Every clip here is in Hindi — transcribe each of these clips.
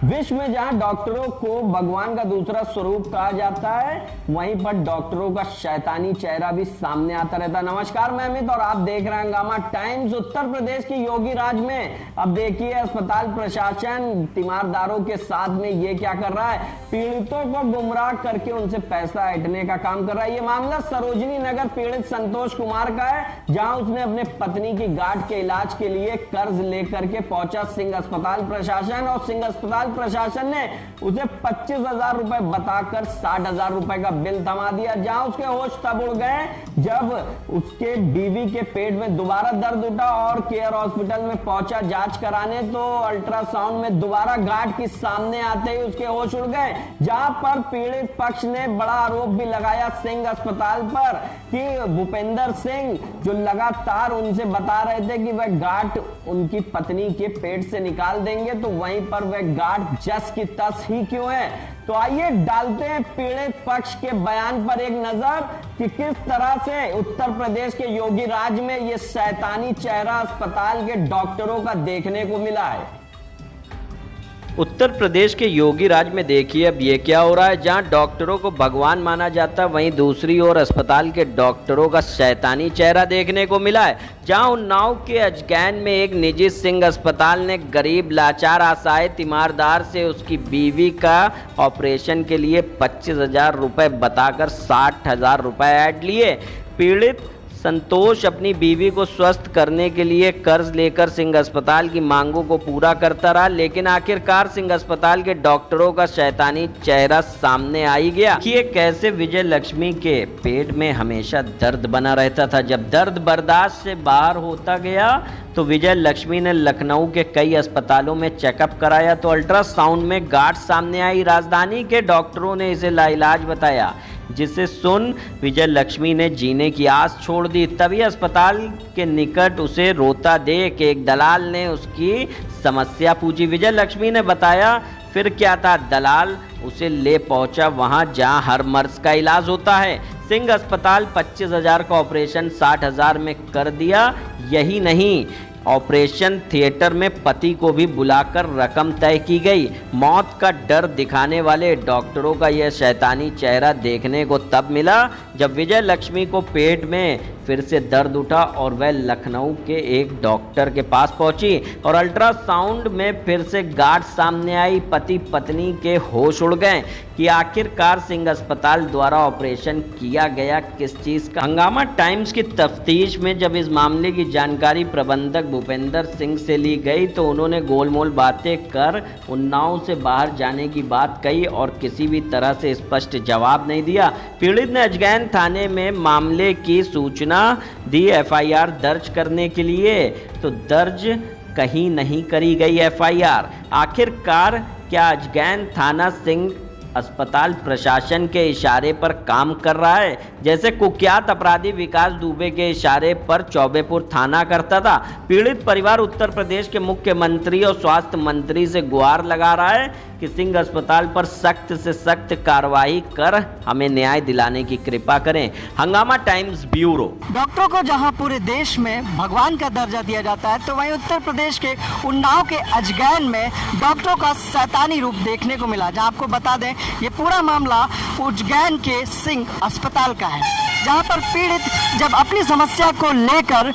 विश्व में जहां डॉक्टरों को भगवान का दूसरा स्वरूप कहा जाता है, वहीं पर डॉक्टरों का शैतानी चेहरा भी सामने आता रहता है। नमस्कार, मैं अमित और आप देख रहे हैं हंगामा टाइम्स। उत्तर प्रदेश के योगी राज में अब देखिए अस्पताल प्रशासन तीमारदारों के साथ में ये क्या कर रहा है, पीड़ितों को गुमराह करके उनसे पैसा ऐंठने का काम कर रहा है। ये मामला सरोजनी नगर पीड़ित संतोष कुमार का है, जहां उसने अपने पत्नी की गांठ के इलाज के लिए कर्ज लेकर के पहुंचा सिंह अस्पताल प्रशासन, और सिंह अस्पताल प्रशासन ने उसे 25,000 रुपए बताकर 60,000 रुपए का बिल थमा दिया। जहां उसके होश तब उड़ गए जब उसके बीवी के पेट में दोबारा दर्द उठा और केयर हॉस्पिटल में पहुंचा जांच कराने, तो अल्ट्रासाउंड में दोबारा गांठ के सामने आते ही उसके होश उड़ गए। जहां पर पीड़ित पक्ष ने बड़ा आरोप भी लगाया सिंह अस्पताल पर कि भूपेंद्र सिंह जो लगातार उनसे बता रहे थे कि वह गांठ उनकी पत्नी के पेट से निकाल देंगे, तो वहीं पर वह गांठ जस की तस ही क्यों है। तो आइए डालते हैं पीड़ित पक्ष के बयान पर एक नजर कि किस तरह से उत्तर प्रदेश के योगी राज में यह शैतानी चेहरा अस्पताल के डॉक्टरों का देखने को मिला है। उत्तर प्रदेश के योगी राज में देखिए अब ये क्या हो रहा है। जहां डॉक्टरों को भगवान माना जाता है, वहीं दूसरी ओर अस्पताल के डॉक्टरों का शैतानी चेहरा देखने को मिला है। जहां उन्नाव के अजगैन में एक निजी सिंह अस्पताल ने गरीब लाचार असहाय तीमारदार से उसकी बीवी का ऑपरेशन के लिए 25,000 रुपये बताकर 60,000 रुपये ऐंठ लिए। पीड़ित संतोष अपनी बीवी को स्वस्थ करने के लिए कर्ज लेकर सिंह अस्पताल की मांगों को पूरा करता रहा, लेकिन आखिरकार सिंह अस्पताल के डॉक्टरों का शैतानी चेहरा सामने आ ही गया कि कैसे विजय लक्ष्मी के पेट में हमेशा दर्द बना रहता था। जब दर्द बर्दाश्त से बाहर होता गया तो विजय लक्ष्मी ने लखनऊ के कई अस्पतालों में चेकअप कराया, तो अल्ट्रासाउंड में गांठ सामने आई। राजधानी के डॉक्टरों ने इसे लाइलाज बताया, जिसे सुन विजय लक्ष्मी ने जीने की आस छोड़ दी। तभी अस्पताल के निकट उसे रोता देख एक दलाल ने उसकी समस्या पूछी। विजय लक्ष्मी ने बताया फिर क्या था, दलाल उसे ले पहुंचा वहां जहां हर मर्ज का इलाज होता है। सिंह अस्पताल 25,000 का ऑपरेशन 60,000 में कर दिया। यही नहीं, ऑपरेशन थिएटर में पति को भी बुलाकर रकम तय की गई। मौत का डर दिखाने वाले डॉक्टरों का यह शैतानी चेहरा देखने को तब मिला जब विजय लक्ष्मी को पेट में फिर से दर्द उठा और वह लखनऊ के एक डॉक्टर के पास पहुंची और अल्ट्रासाउंड में फिर से गांठ सामने आई। पति पत्नी के होश उड़ गए कि आखिरकार सिंह अस्पताल द्वारा ऑपरेशन किया गया किस चीज़ का। हंगामा टाइम्स की तफ्तीश में जब इस मामले की जानकारी प्रबंधक भूपेंद्र सिंह से ली गई, तो उन्होंने गोलमोल बातें कर उन्नाव से बाहर जाने की बात कही और किसी भी तरह से स्पष्ट जवाब नहीं दिया। पीड़ित ने अजगैन थाने में मामले की सूचना दी एफआईआर दर्ज करने के लिए, तो दर्ज कहीं नहीं करी गई एफआईआर। आखिरकार क्या अजगैन थाना सिंह अस्पताल प्रशासन के इशारे पर काम कर रहा है, जैसे कुख्यात अपराधी विकास दुबे के इशारे पर चौबेपुर थाना करता था। पीड़ित परिवार उत्तर प्रदेश के मुख्यमंत्री और स्वास्थ्य मंत्री से गुहार लगा रहा है कि सिंह अस्पताल पर सख्त से सख्त कार्रवाई कर हमें न्याय दिलाने की कृपा करें। हंगामा टाइम्स ब्यूरो। डॉक्टरों को जहां पूरे देश में भगवान का दर्जा दिया जाता है, तो वहीं उत्तर प्रदेश के उन्नाव के अजगैन में डॉक्टरों का शैतानी रूप देखने को मिला। जहां आपको बता दें, ये पूरा मामला उजगैन के सिंह अस्पताल का है, जहां पर पीड़ित जब अपनी समस्या को लेकर,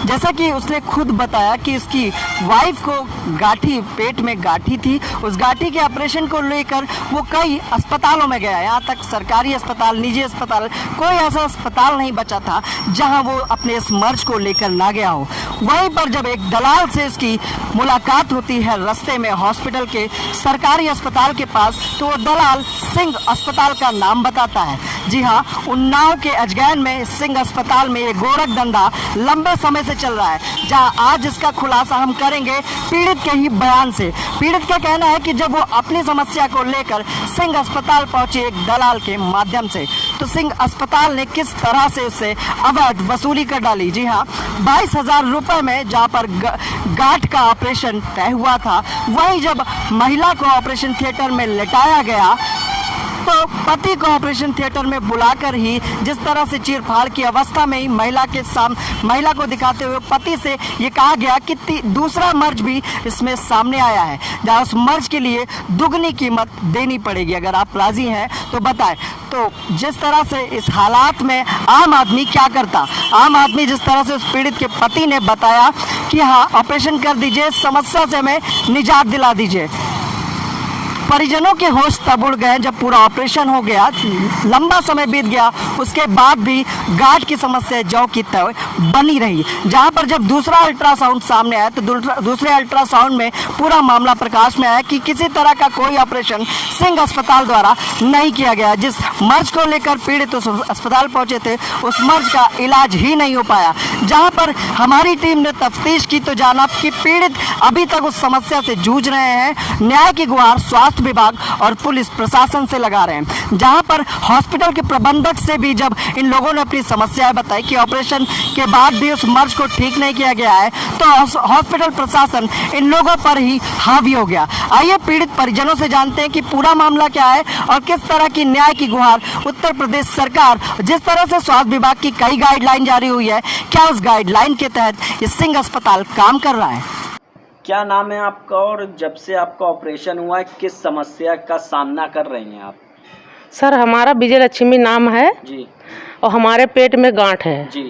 जैसा कि उसने खुद बताया कि इसकी वाइफ को गांठी, पेट में गांठी थी, उस गांठी के ऑपरेशन को लेकर वो कई अस्पतालों में गया। यहाँ तक सरकारी अस्पताल, निजी अस्पताल, कोई ऐसा अस्पताल नहीं बचा था जहाँ वो अपने इस मर्ज को लेकर ना गया हो। वहीं पर जब एक दलाल से इसकी मुलाकात होती है रास्ते में हॉस्पिटल के सरकारी अस्पताल के पास, तो वो दलाल सिंह अस्पताल का नाम बताता है। जी हाँ, उन्नाव के अजगैन में सिंह अस्पताल में ये गोरख धंधा लंबे समय से चल रहा है, जहां आज इसका खुलासा हम करेंगे पीड़ित के ही बयान से। पीड़ित का कहना है कि जब वो अपनी समस्या को लेकर सिंह अस्पताल पहुंचे एक दलाल के माध्यम से, तो सिंह अस्पताल ने किस तरह से उससे अवैध वसूली कर डाली। जी हाँ, 22,000 रुपए में जहां पर गांठ का ऑपरेशन तय हुआ था, वहीं जब महिला को ऑपरेशन थिएटर में लेटाया गया तो पति को ऑपरेशन थिएटर में बुलाकर ही जिस तरह से चीरफाड़ की अवस्था में ही महिला को दिखाते हुए पति से ये कहा गया कि दूसरा मर्ज भी इसमें सामने आया है, जहाँ उस मर्ज के लिए दुगनी कीमत देनी पड़ेगी। अगर आप राजी हैं तो बताएं। तो जिस तरह से इस हालात में आम आदमी क्या करता, आम आदमी जिस तरह से उस पीड़ित के पति ने बताया कि हाँ ऑपरेशन कर दीजिए, इस समस्या से हमें निजात दिला दीजिए। परिजनों के होश तब उड़ गए जब पूरा ऑपरेशन हो गया, लंबा समय बीत गया, उसके बाद भी गांठ की समस्या जौ की तय बनी रही। जहां पर जब दूसरा अल्ट्रासाउंड सामने आया तो दूसरे अल्ट्रासाउंड में पूरा मामला प्रकाश में आया कि किसी तरह का कोई ऑपरेशन सिंह अस्पताल द्वारा नहीं किया गया। जिस मर्ज को लेकर पीड़ित उस अस्पताल पहुंचे थे, उस मर्ज का इलाज ही नहीं हो पाया। जहां पर हमारी टीम ने तफ्तीश की तो जाना कि पीड़ित अभी तक उस समस्या से जूझ रहे हैं। न्याय की गुहार स्वास्थ्य विभाग और पुलिस प्रशासन से लगा रहे हैं। जहां पर हॉस्पिटल के प्रबंधक से भी जब इन लोगों ने अपनी समस्याएं बताई कि ऑपरेशन के बाद भी उस मर्ज को ठीक नहीं किया गया है, तो हॉस्पिटल प्रशासन इन लोगों पर ही हावी हो गया। आइए पीड़ित परिजनों से जानते हैं कि पूरा मामला क्या है और किस तरह की न्याय की गुहार उत्तर प्रदेश सरकार, जिस तरह से स्वास्थ्य विभाग की कई गाइडलाइन जारी हुई है, क्या उस गाइडलाइन के तहत ये सिंह अस्पताल काम कर रहा है। क्या नाम है आपका और जब से आपका ऑपरेशन हुआ है किस समस्या का सामना कर रही हैं आप? सर हमारा विजय लक्ष्मी नाम है जी। और हमारे पेट में गांठ है जी।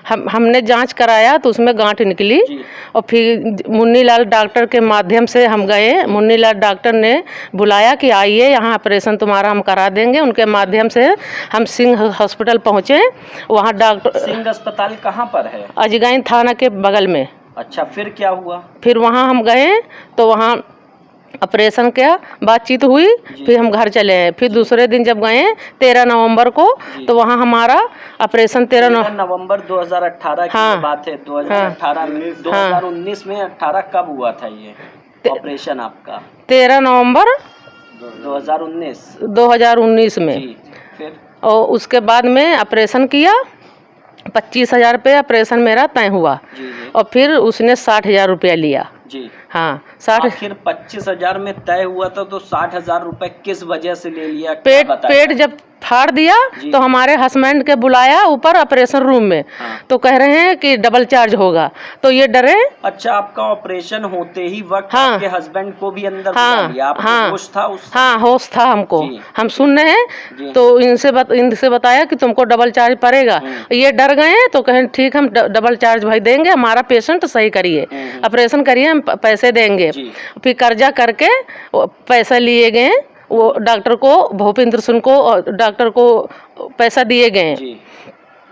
हमने जांच कराया तो उसमें गांठ निकली जी। और फिर मुन्नीलाल डॉक्टर के माध्यम से हम गए। मुन्नीलाल डॉक्टर ने बुलाया कि आइए यहाँ ऑपरेशन तुम्हारा हम करा देंगे। उनके माध्यम से हम सिंह हॉस्पिटल पहुँचे। वहाँ डॉक्टर सिंह अस्पताल कहाँ पर है? अजगैन थाना के बगल में। अच्छा, फिर क्या हुआ? फिर वहाँ हम गए तो वहाँ ऑपरेशन किया, बातचीत हुई, फिर हम घर चले आए। फिर दूसरे दिन जब गए 13 नवंबर को तो वहाँ हमारा ऑपरेशन 13 नवंबर 2018 की बात है। 2018 में 2019 में 18 कब हुआ था ये ऑपरेशन आपका? 13 नवंबर 2019 में। फिर और उसके बाद में ऑपरेशन किया, 25,000 रुपये ऑपरेशन मेरा तय हुआ। और फिर उसने 60,000 रुपया लिया जी। हाँ 60। आखिर 25,000 में तय हुआ था तो 60,000 रुपए किस वजह से ले लिया? पेट जब फाड़ दिया तो हमारे हस्बैंड के बुलाया ऊपर ऑपरेशन रूम में। हाँ। तो कह रहे हैं कि डबल चार्ज होगा, तो ये डरे। अच्छा, आपका ऑपरेशन होते ही वक्त हाँ। आपके हस्बैंड को भी अंदर हाँ। बुला लिया? आपको होश था उस? हाँ होश था हमको, हम सुन रहे हैं। तो इनसे बताया कि तुमको डबल चार्ज पड़ेगा। ये डर गए तो कहें ठीक हम डबल चार्ज भाई देंगे, हमारा पेशेंट सही करिए, ऑपरेशन करिए, हम पैसे देंगे। फिर कर्जा करके पैसा लिए गए, वो डॉक्टर को भूपेंद्र सिंह को डॉक्टर को पैसा दिए गए।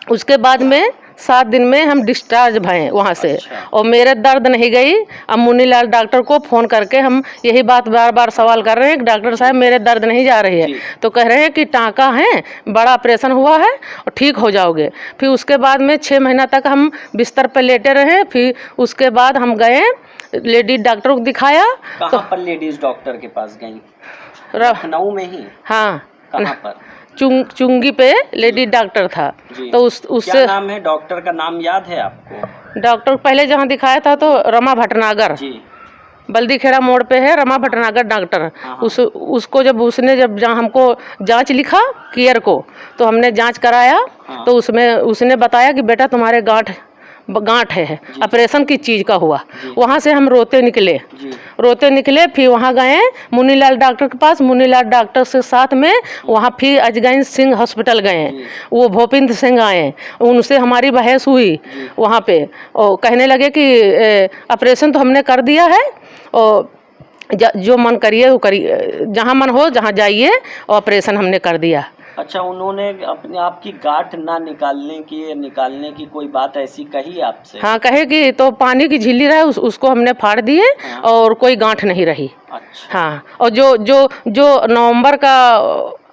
उसके बाद में 7 दिन में हम डिस्चार्ज भए वहाँ से। अच्छा। और मेरे दर्द नहीं गई। अब मुन्नीलाल डॉक्टर को फ़ोन करके हम यही बात बार बार सवाल कर रहे हैं कि डॉक्टर साहब मेरे दर्द नहीं जा रही है। तो कह रहे हैं कि टाँका है, बड़ा ऑपरेशन हुआ है और ठीक हो जाओगे। फिर उसके बाद में 6 महीना तक हम बिस्तर पर लेटे रहे। फिर उसके बाद हम गए लेडी डॉक्टर को दिखाया। कहाँ पर लेडीज डॉक्टर के पास गई? लखनऊ में ही? हाँ। कहाँ पर? चुंगी पे लेडी डॉक्टर था। तो उससे क्या नाम है डॉक्टर का? नाम याद है आपको? डॉक्टर पहले जहाँ दिखाया था तो रमा भटनागर जी, बल्दी खेड़ा मोड़ पे है रमा भटनागर डॉक्टर। उसको जब जहाँ हमको जांच लिखा केयर को, तो हमने जांच कराया। तो उसमें उसने बताया कि बेटा तुम्हारे गांठ है, ऑपरेशन की चीज़ का हुआ। वहाँ से हम रोते निकले। फिर वहाँ गए मुन्नीलाल डॉक्टर के पास। मुन्नीलाल डॉक्टर से साथ में वहाँ फिर अजगैन सिंह हॉस्पिटल गए। वो भूपेंद्र सिंह आए, उनसे हमारी बहस हुई वहाँ पे। और कहने लगे कि ऑपरेशन तो हमने कर दिया है और जो मन करिए वो करिए, जहाँ मन हो जहाँ जाइए, ऑपरेशन हमने कर दिया। अच्छा, उन्होंने अपने आपकी गांठ ना निकालने की कोई बात ऐसी कही आपसे? हाँ, कहे कि तो पानी की झिल्ली रहे उसको हमने फाड़ दिए। हाँ। और कोई गांठ नहीं रही। अच्छा। हाँ, और जो नवंबर का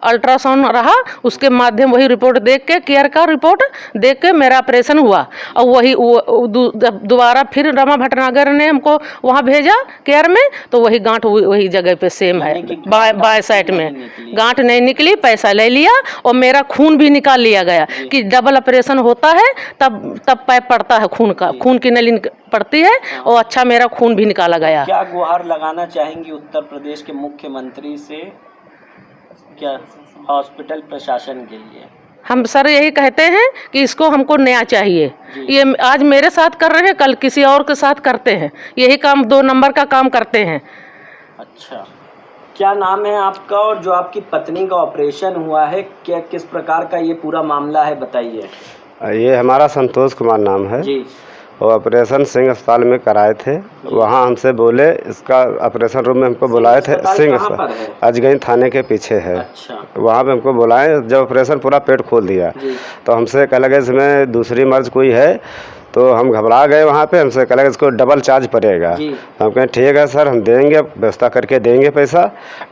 अल्ट्रासाउंड रहा उसके माध्यम वही रिपोर्ट देख के, केयर का रिपोर्ट देख के मेरा ऑपरेशन हुआ। और वही दोबारा फिर रमा भटनागर ने हमको वहाँ भेजा केयर में, तो वही गांठ वही जगह पे सेम है, बाएं साइड में गांठ नहीं निकली। पैसा ले लिया और मेरा खून भी निकाल लिया गया कि डबल ऑपरेशन होता है तब पाइप पड़ता है खून का, खून की नली पड़ती है। और अच्छा मेरा खून भी निकाला गया। क्या गुहार लगाना चाहेंगी उत्तर प्रदेश के मुख्यमंत्री से क्या हॉस्पिटल प्रशासन के लिए? हम सर यही कहते हैं कि इसको हमको न्याय चाहिए। ये आज मेरे साथ कर रहे हैं, कल किसी और के साथ करते हैं, यही काम 2 नंबर का काम करते हैं। अच्छा, क्या नाम है आपका और जो आपकी पत्नी का ऑपरेशन हुआ है क्या किस प्रकार का ये पूरा मामला है बताइए? ये हमारा संतोष कुमार नाम है जी। और ऑपरेशन सिंह अस्पताल में कराए थे। वहाँ हमसे बोले इसका ऑपरेशन रूम में हमको बुलाए थे। सिंह अस्पताल अजगैन थाने के पीछे है। अच्छा। वहाँ पे हमको बुलाए, जब ऑपरेशन पूरा पेट खोल दिया तो हमसे कह लगे इसमें दूसरी मर्ज कोई है, तो हम घबरा गए। वहाँ पे हमसे कह लगे इसको डबल चार्ज पड़ेगा। हम कहें ठीक है सर, हम देंगे, व्यवस्था करके देंगे पैसा।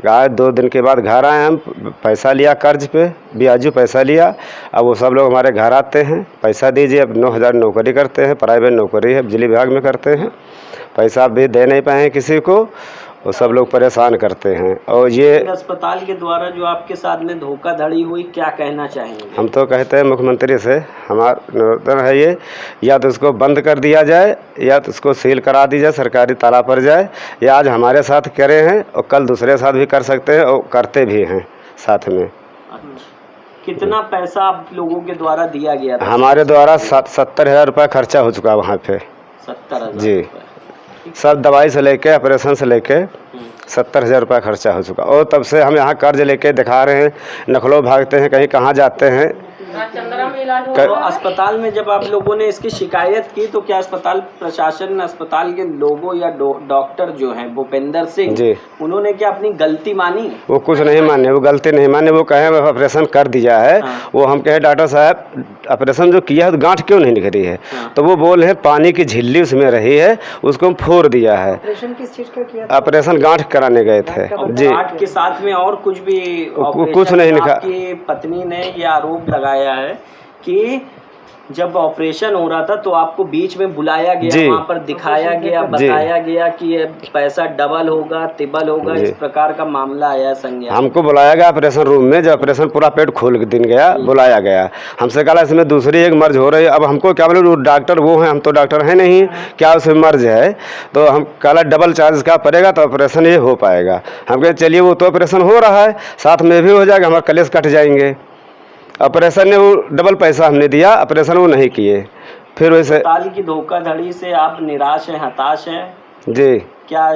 गए 2 दिन के बाद घर आए, हम पैसा लिया कर्ज पे, ब्याजू पैसा लिया। अब वो सब लोग हमारे घर आते हैं, पैसा दीजिए। अब 9,000 नौकरी करते हैं, प्राइवेट नौकरी है, बिजली विभाग में करते हैं, पैसा भी दे नहीं पाए किसी को, वो सब लोग परेशान करते हैं। और ये अस्पताल के द्वारा जो आपके साथ में धोखाधड़ी हुई, क्या कहना चाहेंगे? हम तो कहते हैं मुख्यमंत्री से हमारा निवेदन है ये, या तो इसको बंद कर दिया जाए या तो इसको सील करा दी जाए, सरकारी ताला पर जाए। या आज हमारे साथ करे हैं और कल दूसरे साथ भी कर सकते हैं और करते भी हैं साथ में। कितना पैसा आप लोगों के द्वारा दिया गया था? हमारे द्वारा 70,000 रुपये खर्चा हो चुका वहाँ पे। 70,000 जी, सब दवाई से लेके ऑपरेशन से लेके 70,000 रुपये खर्चा हो चुका। और तब से हम यहाँ कर्ज लेके दिखा रहे हैं, नखलो भागते हैं, कहीं कहाँ जाते हैं। तो अस्पताल में जब आप लोगों ने इसकी शिकायत की तो क्या अस्पताल प्रशासन, अस्पताल के लोगों या डॉक्टर जो हैं भूपेंद्र सिंह जी, उन्होंने क्या अपनी गलती मानी? वो कुछ नहीं माने, वो गलती नहीं माने। वो कहे ऑपरेशन कर दिया है। वो हम कहे डॉक्टर साहब ऑपरेशन जो किया है तो गांठ क्यों नहीं निकली है? तो वो बोल है पानी की झिल्ली उसमें रही है, उसको हम फोड़ दिया है। ऑपरेशन किस चीज का किया? ऑपरेशन गांठ कराने गए थे जी। गांठ के साथ में और कुछ भी कुछ नहीं निकला। आपकी पत्नी ने ये आरोप लगाया है कि जब ऑपरेशन हो रहा था तो आपको बीच में बुलाया गया, वहाँ पर दिखाया गया, बताया गया कि ये पैसा डबल होगा, तिबल होगा, इस प्रकार का मामला आया संज्ञान। हमको बुलाया गया ऑपरेशन रूम में, जब ऑपरेशन पूरा पेट खोल के दिन गया, बुलाया गया। हमसे कहा इसमें दूसरी एक मर्ज हो रही है। अब हमको क्या बोले, डॉक्टर वो हैं, हम तो डॉक्टर हैं नहीं, क्या उसमें मर्ज है? तो हम कहा डबल चार्ज का पड़ेगा तो ऑपरेशन ये हो पाएगा। हम कहे चलिए वो तो ऑपरेशन हो रहा है, साथ में भी हो जाएगा, हमारे कलेश कट जाएंगे। ऑपरेशन ने वो डबल पैसा हमने दिया, ऑपरेशन वो नहीं किए। फिर वैसे अस्पताल की धोखाधड़ी से आप निराश हैं, हताश हैं जी। क्या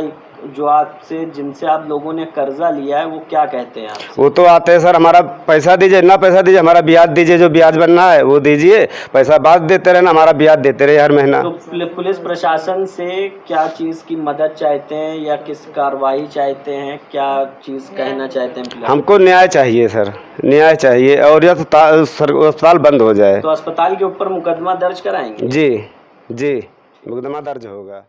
जो आपसे जिनसे आप लोगों ने कर्जा लिया है वो क्या कहते हैं आपसे? वो तो आते हैं सर, हमारा पैसा दीजिए, ना पैसा दीजिए, हमारा ब्याज दीजिए, जो ब्याज बनना है वो दीजिए, पैसा बाद देते रहना, हमारा ब्याज देते रहे हर महीना। तो पुलिस प्रशासन से क्या चीज़ की मदद चाहते हैं या किस कार्रवाई चाहते हैं, क्या चीज़ कहना चाहते हैं? हमको न्याय चाहिए सर, न्याय चाहिए, और या तो अस्पताल बंद हो जाए। तो अस्पताल के ऊपर मुकदमा दर्ज कराएंगे? जी जी, मुकदमा दर्ज होगा।